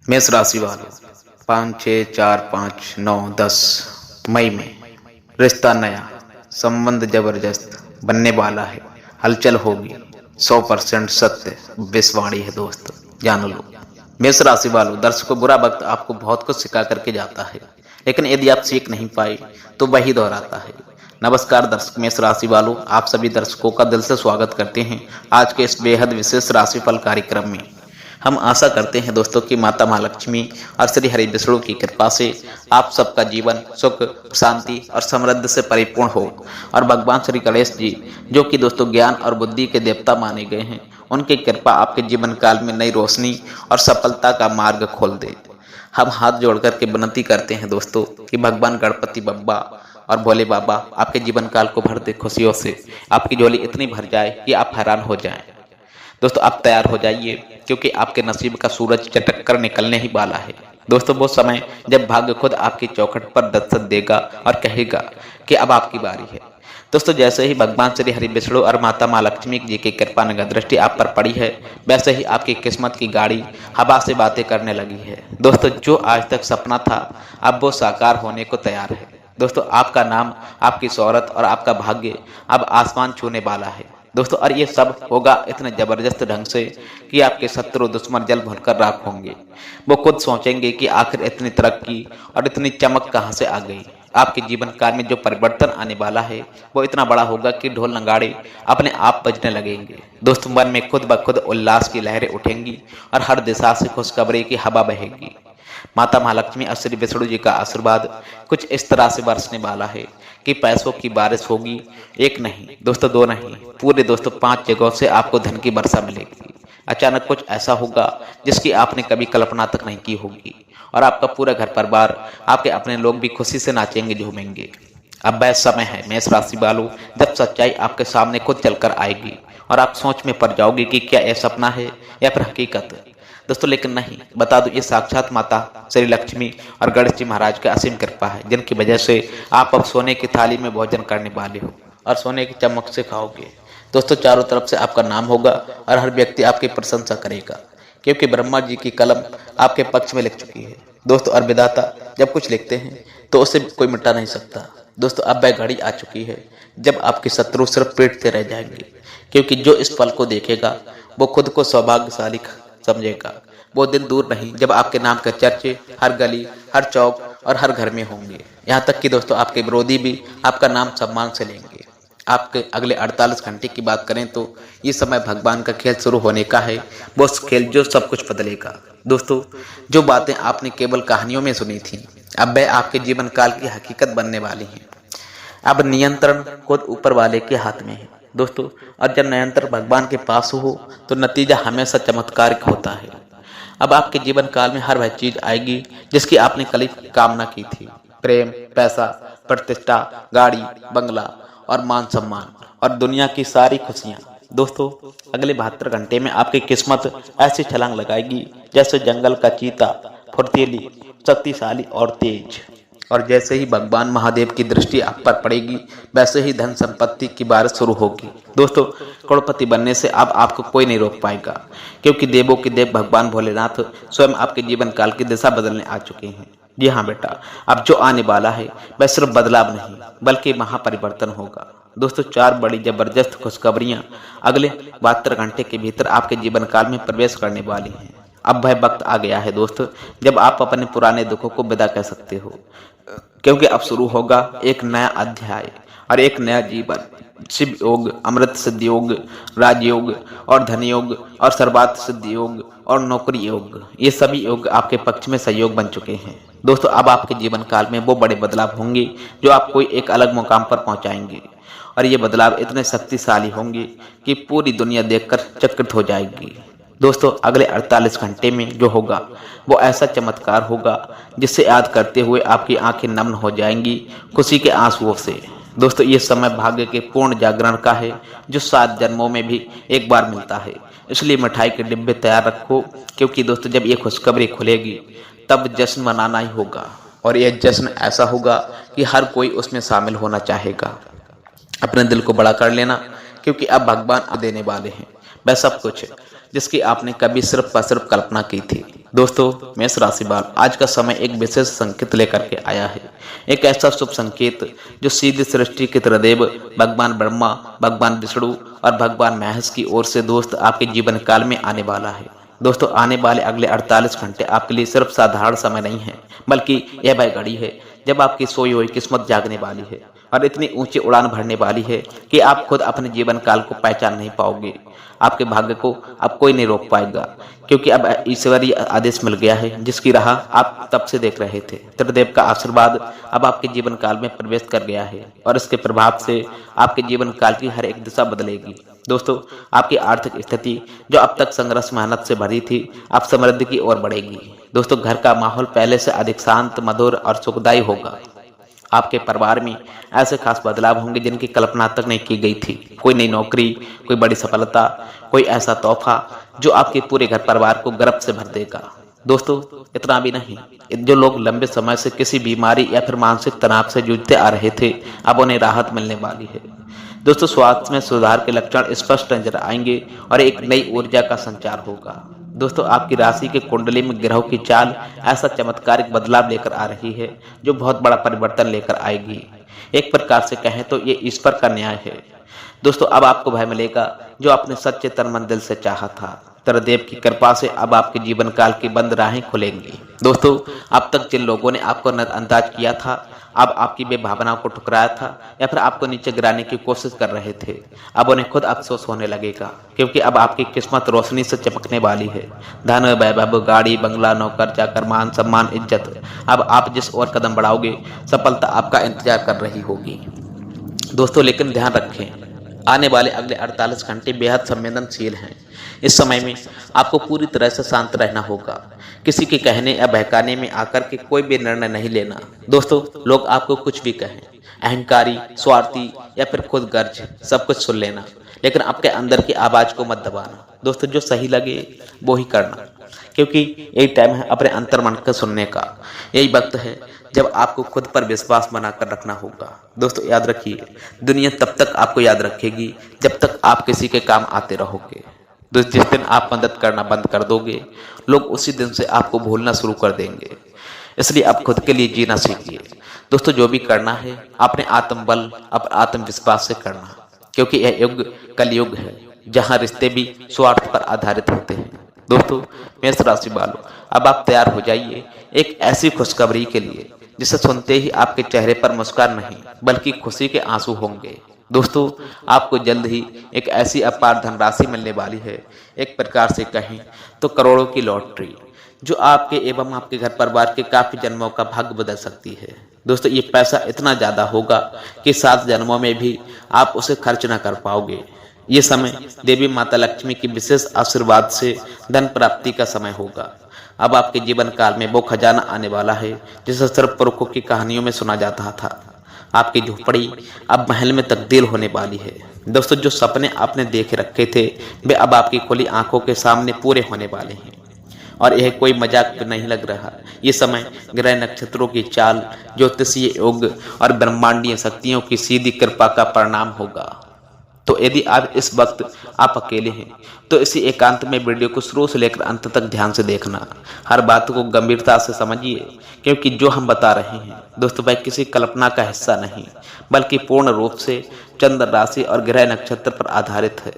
मेष राशि वालों 5, 6, 4, 5, 9, 10 मई में रिश्ता नया, संबंध जबरदस्त बनने वाला है। हलचल होगी, 100% सत्य विश्वाणी है दोस्त, जान लो। मेष राशि वालों, दर्शकों, बुरा वक्त आपको बहुत कुछ सिखा करके जाता है, लेकिन यदि आप सीख नहीं पाए तो वही दोहराता है। नमस्कार दर्शक मेष राशि वालों, आप सभी दर्शकों का दिल से स्वागत करते हैं आज के इस बेहद विशेष राशिफल कार्यक्रम में। हम आशा करते हैं दोस्तों कि माता महालक्ष्मी और श्री हरि विष्णु की कृपा से आप सबका जीवन सुख, शांति और समृद्धि से परिपूर्ण हो और भगवान श्री गणेश जी, जो कि दोस्तों ज्ञान और बुद्धि के देवता माने गए हैं, उनकी कृपा आपके जीवन काल में नई रोशनी और सफलता का मार्ग खोल दे। हम हाथ जोड़कर के विनती करते हैं दोस्तों कि भगवान गणपति बप्पा और भोले बाबा आपके जीवन काल को भर दे खुशियों से, आपकी झोली इतनी भर जाए कि आप हैरान हो जाएं। दोस्तों आप तैयार हो जाइए, क्योंकि आपके नसीब का सूरज चटक कर निकलने ही वाला है। दोस्तों वो समय जब भाग्य खुद आपकी चौखट पर दस्तक देगा और कहेगा कि अब आपकी बारी है। दोस्तों जैसे ही भगवान श्री हरि विष्णु और माता माँ लक्ष्मी जी की कृपा निगाह दृष्टि आप पर पड़ी है, वैसे ही आपकी किस्मत की गाड़ी हवा से बातें करने लगी है। दोस्तों जो आज तक सपना था, अब वो साकार होने को तैयार है। दोस्तों आपका नाम, आपकी शोहरत और आपका भाग्य अब आसमान छूने वाला है दोस्तों। और ये सब होगा इतने जबरदस्त ढंग से कि आपके शत्रु दुश्मन जल भुनकर राख होंगे। वो खुद सोचेंगे कि आखिर इतनी तरक्की और इतनी चमक कहाँ से आ गई। आपके जीवन काल में जो परिवर्तन आने वाला है वो इतना बड़ा होगा कि ढोल नगाड़े अपने आप बजने लगेंगे। दोस्तों मन में खुद ब खुद उल्लास की लहरें उठेंगी और हर दिशा से खुशखबरी की हवा बहेगी। माता महालक्ष्मी और श्री विष्णु जी का आशीर्वाद कुछ इस तरह से बरसने वाला है कि पैसों की बारिश होगी। एक नहीं दोस्तों, दो नहीं, पूरे दोस्तों 5 जगहों से आपको धन की वर्षा मिलेगी। अचानक कुछ ऐसा होगा जिसकी आपने कभी कल्पना तक नहीं की होगी, और आपका पूरा घर परिवार, आपके अपने लोग भी खुशी से नाचेंगे, झूमेंगे। अब वह समय है मेष राशि वालों, जब सच्चाई आपके सामने खुद चलकर आएगी और आप सोच में पड़ जाओगे कि क्या यह सपना है या फिर हकीकत। दोस्तों लेकिन नहीं, बता दो, ये साक्षात माता श्री लक्ष्मी और गणेश जी महाराज की असीम कृपा है, जिनकी वजह से आप अब सोने की थाली में भोजन करने वाले हो और सोने की चमक से खाओगे। दोस्तों चारों तरफ से आपका नाम होगा और हर व्यक्ति आपकी प्रशंसा करेगा, क्योंकि ब्रह्मा जी की कलम आपके पक्ष में लिख चुकी है दोस्तों। और विधाता जब कुछ लिखते हैं तो उसे कोई मिटा नहीं सकता। दोस्तों अब वह घड़ी आ चुकी है जब आपके शत्रु सिर्फ पीटते रह जाएंगे, क्योंकि जो इस पल को देखेगा वो खुद को सौभाग्यशाली समझेगा। वो दिन दूर नहीं जब आपके नाम के चर्चे हर गली, हर चौक और हर घर में होंगे। यहाँ तक कि दोस्तों आपके विरोधी भी आपका नाम सम्मान से लेंगे। आपके अगले 48 घंटे की बात करें तो ये समय भगवान का खेल शुरू होने का है, वो खेल जो सब कुछ बदलेगा। दोस्तों जो बातें आपने केवल कहानियों में सुनी थी, अब वह आपके जीवन काल की हकीकत बनने वाली हैं। अब नियंत्रण खुद ऊपर वाले के हाथ में है दोस्तों, और जब नियंत्रण भगवान के पास हो तो नतीजा हमेशा चमत्कारिक होता है। अब आपके जीवन काल में हर वह चीज आएगी जिसकी आपने कल कामना की थी। प्रेम, पैसा, प्रतिष्ठा, गाड़ी, बंगला और मान सम्मान और दुनिया की सारी खुशियां। दोस्तों अगले 72 घंटे में आपकी किस्मत ऐसी छलांग लगाएगी जैसे जंगल का चीता, फुर्तीली, शक्तिशाली और तेज। और जैसे ही भगवान महादेव की दृष्टि आप पर पड़ेगी, वैसे ही धन संपत्ति की बारिश शुरू होगी। दोस्तों करोड़पति बनने से अब आपको कोई नहीं रोक पाएगा, क्योंकि देवों के देव भगवान भोलेनाथ स्वयं आपके जीवन काल की दिशा बदलने आ चुके हैं। जी हाँ बेटा, अब जो आने वाला है वह सिर्फ बदलाव नहीं बल्कि महापरिवर्तन होगा। दोस्तों 4 बड़ी जबरदस्त खुशखबरियां अगले 72 घंटे के भीतर आपके जीवन काल में प्रवेश करने वाली हैं। अब वह वक्त आ गया है दोस्तों जब आप अपने पुराने दुखों को विदा कह सकते हो, क्योंकि अब शुरू होगा एक नया अध्याय और एक नया जीवन। शिव योग, अमृत सिद्धि योग, राजयोग और धन योग और सर्वार्थ सिद्धि योग और नौकरी योग, ये सभी योग आपके पक्ष में सहयोग बन चुके हैं। दोस्तों अब आपके जीवन काल में वो बड़े बदलाव होंगे जो आपको एक अलग मुकाम पर पहुंचाएंगे, और ये बदलाव इतने शक्तिशाली होंगे कि पूरी दुनिया देखकर चकित हो जाएगी। दोस्तों अगले 48 घंटे में जो होगा वो ऐसा चमत्कार होगा जिसे याद करते हुए आपकी आंखें नम हो जाएंगी खुशी के आंसुओं से। दोस्तों ये समय भाग्य के पूर्ण जागरण का है, जो 7 जन्मों में भी एक बार मिलता है। इसलिए मिठाई के डिब्बे तैयार रखो, क्योंकि दोस्तों जब ये खुशखबरी खुलेगी तब जश्न मनाना ही होगा, और यह जश्न ऐसा होगा कि हर कोई उसमें शामिल होना चाहेगा। अपने दिल को बड़ा कर लेना, क्योंकि अब भगवान देने वाले हैं। वह सब कुछ जिसकी आपने कभी सिर्फ व सिर्फ कल्पना की थी। दोस्तों, मेष राशि वाल, आज का समय एक विशेष संकेत लेकर के आया है। एक ऐसा शुभ संकेत जो सीधे सृष्टि के त्रिदेव भगवान ब्रह्मा, भगवान विष्णु और भगवान महेश की ओर से दोस्त आपके जीवन काल में आने वाला है। दोस्तों, आने वाले अगले 48 घंटे आपके लिए सिर्फ साधारण समय नहीं है, बल्कि यह वह घड़ी है जब आपकी सोई हुई किस्मत जागने वाली है और इतनी ऊंची उड़ान भरने वाली है कि आप खुद अपने जीवन काल को पहचान नहीं पाओगे। आपके भाग्य को अब कोई नहीं रोक पाएगा, क्योंकि अब ईश्वरीय आदेश मिल गया है जिसकी राह आप तब से देख रहे थे। त्रिदेव का आशीर्वाद अब आपके जीवन काल में प्रवेश कर गया है और इसके प्रभाव से आपके जीवन काल की हर एक दिशा बदलेगी। दोस्तों, आपकी आर्थिक स्थिति जो अब तक संघर्ष मेहनत से भरी थी, अब समृद्धि की ओर बढ़ेगी। दोस्तों, घर का माहौल पहले से अधिक शांत, मधुर और सुखदायी होगा। आपके परिवार में ऐसे खास बदलाव होंगे जिनकी कल्पना तक नहीं की गई थी। कोई नई नौकरी, कोई बड़ी सफलता, कोई ऐसा तोहफा जो आपके पूरे घर परिवार को गर्व से भर देगा। दोस्तों, इतना भी नहीं, जो लोग लंबे समय से किसी बीमारी या फिर मानसिक तनाव से जूझते आ रहे थे, अब उन्हें राहत मिलने वाली है। दोस्तों, स्वास्थ्य में सुधार के लक्षण स्पष्ट नजर आएंगे और एक नई ऊर्जा का संचार होगा। दोस्तों, आपकी राशि के कुंडली में ग्रहों की चाल ऐसा चमत्कारिक बदलाव लेकर आ रही है जो बहुत बड़ा परिवर्तन लेकर आएगी। एक प्रकार से कहें तो ये ईश्वर का न्याय है। दोस्तों, अब आपको भय मिलेगा जो आपने सच्चे तन मन दिल से चाहा था। त्रिदेव की कृपा से अब आपके जीवन काल की बंद राहें खुलेंगी। दोस्तों, अब तक जिन लोगों ने आपको नजरअंदाज किया था, अब आपकी बेभावनाओं को ठुकराया था या फिर आपको नीचे गिराने की कोशिश कर रहे थे, अब उन्हें खुद अफसोस होने लगेगा, क्योंकि अब आपकी किस्मत रोशनी से चमकने वाली है। धन, वैभव, गाड़ी, बंगला, नौकर चाकर, मान सम्मान, इज्जत, अब आप जिस ओर कदम बढ़ाओगे सफलता आपका इंतजार कर रही होगी। दोस्तों, लेकिन ध्यान रखें, आने वाले अगले 48 घंटे बेहद संवेदनशील हैं। इस समय में आपको पूरी तरह से शांत रहना होगा। किसी के कहने या बहकाने में आकर के कोई भी निर्णय नहीं लेना। दोस्तों, लोग आपको कुछ भी कहें, अहंकारी, स्वार्थी या फिर खुद गर्ज, सब कुछ सुन लेना, लेकिन आपके अंदर की आवाज को मत दबाना। दोस्तों, जो सही लगे वो ही करना, क्योंकि यही टाइम है अपने अंतर्मन को सुनने का। यही वक्त है जब आपको खुद पर विश्वास बनाकर रखना होगा। दोस्तों, याद रखिए, दुनिया तब तक आपको याद रखेगी जब तक आप किसी के काम आते रहोगे। जिस दिन आप मदद करना बंद कर दोगे, लोग उसी दिन से आपको भूलना शुरू कर देंगे। इसलिए आप खुद के लिए जीना सीखिए। दोस्तों, जो भी करना है अपने आत्मबल, अपने आत्मविश्वास से करना, क्योंकि यह युग कलयुग है जहाँ रिश्ते भी स्वार्थ पर आधारित होते हैं। दोस्तों, मेष राशि वालों, अब आप तैयार हो जाइए एक ऐसी खुशखबरी के लिए जिसे सुनते ही आपके चेहरे पर मुस्कान नहीं बल्कि खुशी के आंसू होंगे। दोस्तों, आपको जल्द ही एक ऐसी अपार धनराशि मिलने वाली है, एक प्रकार से कहें तो करोड़ों की लॉटरी, जो आपके एवं आपके घर परिवार के काफी जन्मों का भाग्य बदल सकती है। दोस्तों, ये पैसा इतना ज्यादा होगा कि 7 जन्मों में भी आप उसे खर्च न कर पाओगे। ये समय देवी माता लक्ष्मी की विशेष आशीर्वाद से धन प्राप्ति का समय होगा। अब आपके जीवन काल में वो खजाना आने वाला है जिसे सिर्फ पुरखों की कहानियों में सुना जाता था। आपकी झोपड़ी अब महल में तब्दील होने वाली है। दोस्तों, जो सपने आपने देखे रखे थे वे अब आपकी खुली आंखों के सामने पूरे होने वाले हैं, और यह कोई मजाक नहीं लग रहा। ये समय ग्रह नक्षत्रों की चाल, ज्योतिषीय योग और ब्रह्मांडीय शक्तियों की सीधी कृपा का परिणाम होगा। तो यदि आप इस वक्त आप अकेले हैं तो इसी एकांत में वीडियो को शुरू से लेकर अंत तक ध्यान से देखना। हर बात को गंभीरता से समझिए, क्योंकि जो हम बता रहे हैं दोस्तों, वह किसी कल्पना का हिस्सा नहीं बल्कि पूर्ण रूप से चंद्र राशि और ग्रह नक्षत्र पर आधारित है।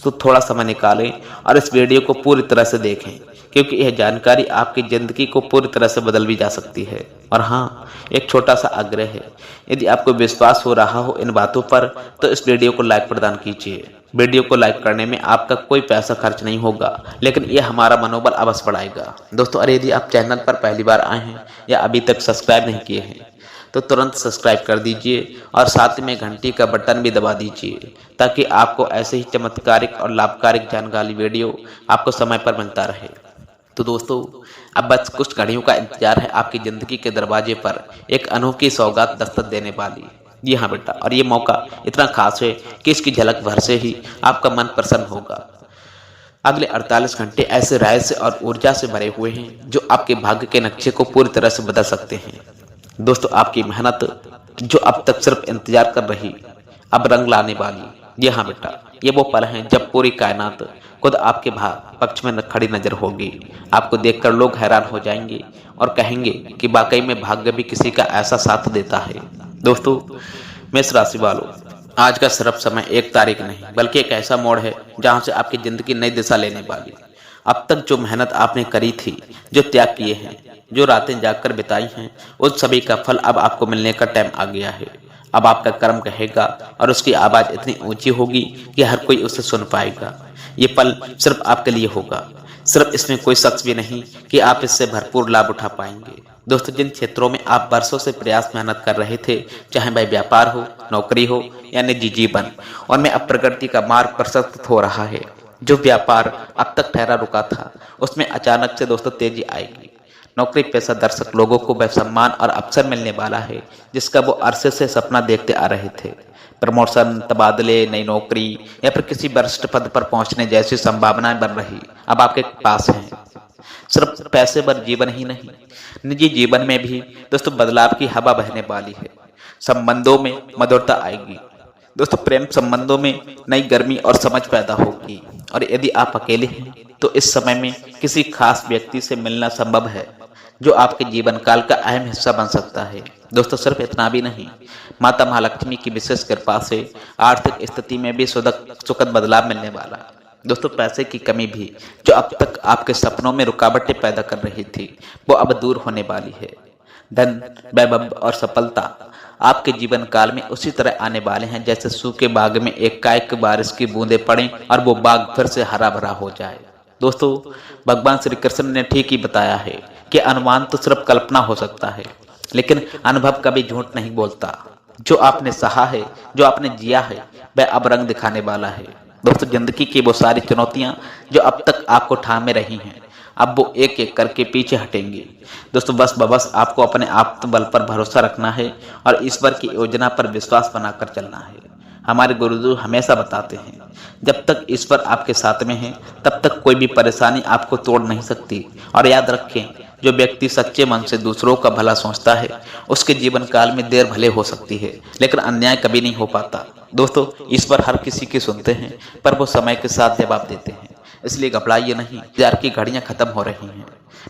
तो थोड़ा समय निकालें और इस वीडियो को पूरी तरह से देखें, क्योंकि यह जानकारी आपकी जिंदगी को पूरी तरह से बदल भी जा सकती है। और हाँ, एक छोटा सा आग्रह है, यदि आपको विश्वास हो रहा हो इन बातों पर तो इस वीडियो को लाइक प्रदान कीजिए। वीडियो को लाइक करने में आपका कोई पैसा खर्च नहीं होगा, लेकिन यह हमारा मनोबल अवश्य बढ़ाएगा। दोस्तों, अरे यदि आप चैनल पर पहली बार आए हैं या अभी तक सब्सक्राइब नहीं किए हैं तो तुरंत सब्सक्राइब कर दीजिए और साथ में घंटी का बटन भी दबा दीजिए, ताकि आपको ऐसे ही चमत्कारिक और लाभकारिक जानकारी वीडियो आपको समय पर मिलता रहे। तो दोस्तों, अब बस कुछ घड़ियों का इंतजार है आपकी जिंदगी के दरवाजे पर एक अनोखी सौगात दस्तक देने वाली। जी हाँ बेटा, और ये मौका इतना खास है कि इसकी झलक भर से ही आपका मन प्रसन्न होगा। अगले 48 घंटे ऐसे रहस्य और ऊर्जा से भरे हुए हैं जो आपके भाग्य के नक्शे को पूरी तरह से बदल सकते हैं। दोस्तों, आपकी मेहनत जो अब तक सिर्फ इंतजार कर रही अब रंग लाने वाली। जी हाँ बेटा, ये वो पल हैं जब पूरी कायनात खुद आपके पक्ष में खड़ी नजर होगी। आपको देखकर लोग हैरान हो जाएंगे और कहेंगे कि वाकई में भाग्य भी किसी का ऐसा साथ देता है। दोस्तों, मेष राशि वालों, आज का सिर्फ समय एक तारीख नहीं बल्कि एक ऐसा मोड़ है जहां से आपकी जिंदगी नई दिशा लेने वाली। अब तक जो मेहनत आपने करी थी, जो त्याग किए हैं, जो रातें जागकर बिताई हैं, उन सभी का फल अब आपको मिलने का टाइम आ गया है। अब आपका कर्म कहेगा और उसकी आवाज इतनी ऊंची होगी कि हर कोई उसे सुन पाएगा। ये पल सिर्फ आपके लिए होगा, सिर्फ इसमें कोई शख्स भी नहीं कि आप इससे भरपूर लाभ उठा पाएंगे। दोस्तों, जिन क्षेत्रों में आप बरसों से प्रयास मेहनत कर रहे थे, चाहे वह व्यापार हो, नौकरी हो या निजी जीवन, उनमें अब प्रगति का मार्ग प्रशस्त हो रहा है। जो व्यापार अब तक ठहरा रुका था, उसमें अचानक से दोस्तों तेजी आएगी। नौकरी पेशा दर्शक लोगों को वह सम्मान और अवसर मिलने वाला है जिसका वो अरसे से सपना देखते आ रहे थे। प्रमोशन, तबादले, नई नौकरी या फिर किसी वरिष्ठ पद पर पहुंचने जैसी संभावनाएं बन रही अब आपके पास हैं। सिर्फ पैसे पर जीवन ही नहीं, निजी जीवन में भी दोस्तों बदलाव की हवा बहने वाली है। संबंधों में मधुरता आएगी। दोस्तों, प्रेम संबंधों में नई गर्मी और समझ पैदा होगी। और यदि आप अकेले हैं तो इस समय में किसी खास व्यक्ति से मिलना संभव है जो आपके जीवन काल का अहम हिस्सा बन सकता है। दोस्तों, सिर्फ इतना भी नहीं, माता महालक्ष्मी की विशेष कृपा से आर्थिक स्थिति में भी सुखद बदलाव मिलने वाला। दोस्तों, पैसे की कमी भी जो अब तक आपके सपनों में रुकावटें पैदा कर रही थी, वो अब दूर होने वाली है। धन, वैभव और सफलता आपके जीवन काल में उसी तरह आने वाले हैं जैसे सूखे बाग में एकाएक बारिश की बूंदें पड़ें और वो बाग फिर से हरा भरा हो जाए। दोस्तों, भगवान श्री कृष्ण ने ठीक ही बताया है कि अनुमान तो सिर्फ कल्पना हो सकता है, लेकिन अनुभव कभी झूठ नहीं बोलता। जो आपने सहा है, जो आपने जिया है, वह अब रंग दिखाने वाला है। दोस्तों, जिंदगी की वो सारी चुनौतियां जो अब तक आपको थामे रही हैं, अब वो एक एक करके पीछे हटेंगी। दोस्तों, बस आपको अपने आत्मबल पर भरोसा रखना है और ईश्वर की योजना पर विश्वास बनाकर चलना है। हमारे गुरुदेव हमेशा बताते हैं, जब तक ईश्वर आपके साथ में है तब तक कोई भी परेशानी आपको तोड़ नहीं सकती। और याद रखें, जो व्यक्ति सच्चे मन से दूसरों का भला सोचता है, उसके जीवन काल में देर भले हो सकती है, लेकिन अन्याय कभी नहीं हो पाता। दोस्तों, ईश्वर हर किसी की सुनते हैं, पर वो समय के साथ जवाब देते हैं। इसलिए घबराइए नहीं, इंतजार की घड़ियां खत्म हो रही हैं।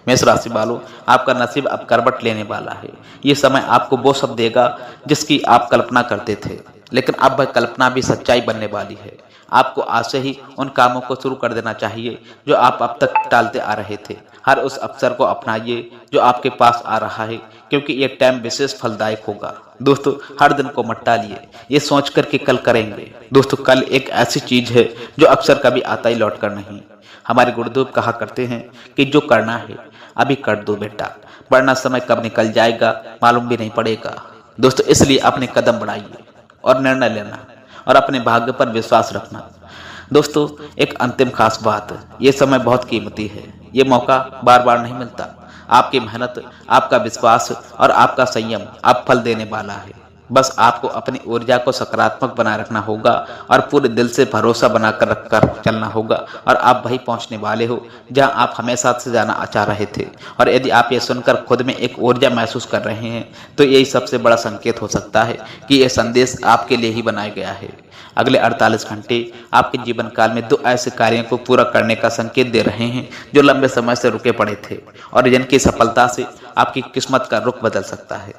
मेष राशि वालों, आपका नसीब अब करवट लेने वाला है। ये समय आपको वो सब देगा जिसकी आप कल्पना करते थे, लेकिन अब वह कल्पना भी सच्चाई बनने वाली है। आपको आज से ही उन कामों को शुरू कर देना चाहिए जो आप अब तक टालते आ रहे थे। हर उस अवसर को अपनाइए जो आपके पास आ रहा है, क्योंकि ये टाइम विशेष फलदायक होगा। दोस्तों, हर दिन को मत टालिए, ये सोच कर कि कल करेंगे। दोस्तों, कल एक ऐसी चीज है जो अक्सर कभी आता ही लौट कर नहीं। हमारे गुरुदेव कहा करते हैं कि जो करना है अभी कर दो बेटा, वरना समय कब निकल जाएगा मालूम भी नहीं पड़ेगा। दोस्तों, इसलिए अपने कदम बढ़ाइए और निर्णय लेना और अपने भाग्य पर विश्वास रखना। दोस्तों, एक अंतिम खास बात, ये समय बहुत कीमती है। ये मौका बार बार नहीं मिलता। आपकी मेहनत, आपका विश्वास और आपका संयम अब फल देने वाला है। बस आपको अपनी ऊर्जा को सकारात्मक बनाए रखना होगा और पूरे दिल से भरोसा बनाकर रखकर चलना होगा, और आप वहीं पहुंचने वाले हो जहां आप हमेशा से जाना चाह रहे थे। और यदि आप ये सुनकर खुद में एक ऊर्जा महसूस कर रहे हैं तो यही सबसे बड़ा संकेत हो सकता है कि यह संदेश आपके लिए ही बनाया गया है। अगले 48 घंटे आपके जीवन काल में 2 ऐसे कार्यों को पूरा करने का संकेत दे रहे हैं जो लंबे समय से रुके पड़े थे और जिनकी सफलता से आपकी किस्मत का रुख बदल सकता है।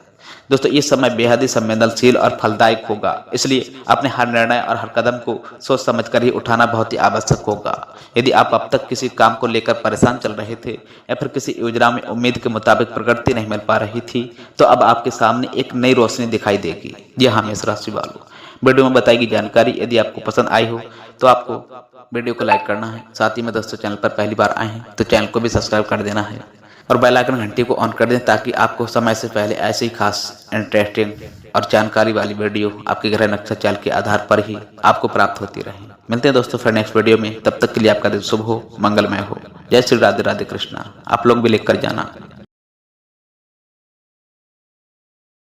दोस्तों, ये समय बेहद ही संवेदनशील और फलदायक होगा, इसलिए अपने हर निर्णय और हर कदम को सोच समझ कर ही उठाना बहुत ही आवश्यक होगा। यदि आप अब तक किसी काम को लेकर परेशान चल रहे थे या फिर किसी योजना में उम्मीद के मुताबिक प्रगति नहीं मिल पा रही थी, तो अब आपके सामने एक नई रोशनी दिखाई देगी। जी हाँ मेष राशि वालों, वीडियो में बताई गई जानकारी यदि आपको पसंद आई हो तो आपको वीडियो को लाइक करना है। साथ ही में दोस्तों, चैनल पर पहली बार आए हैं तो चैनल को भी सब्सक्राइब कर देना है और बेल आइकन घंटी को ऑन कर दें ताकि आपको समय से पहले ऐसे ही खास, इंटरेस्टिंग और जानकारी वाली वीडियो आपके ग्रह नक्षत्र चाल के आधार पर ही आपको प्राप्त होती रहे। मिलते हैं दोस्तों फिर नेक्स्ट वीडियो में। तब तक के लिए आपका दिन शुभ हो, मंगलमय हो। जय श्री राधे राधे कृष्णा। आप लोग भी लिख कर जाना।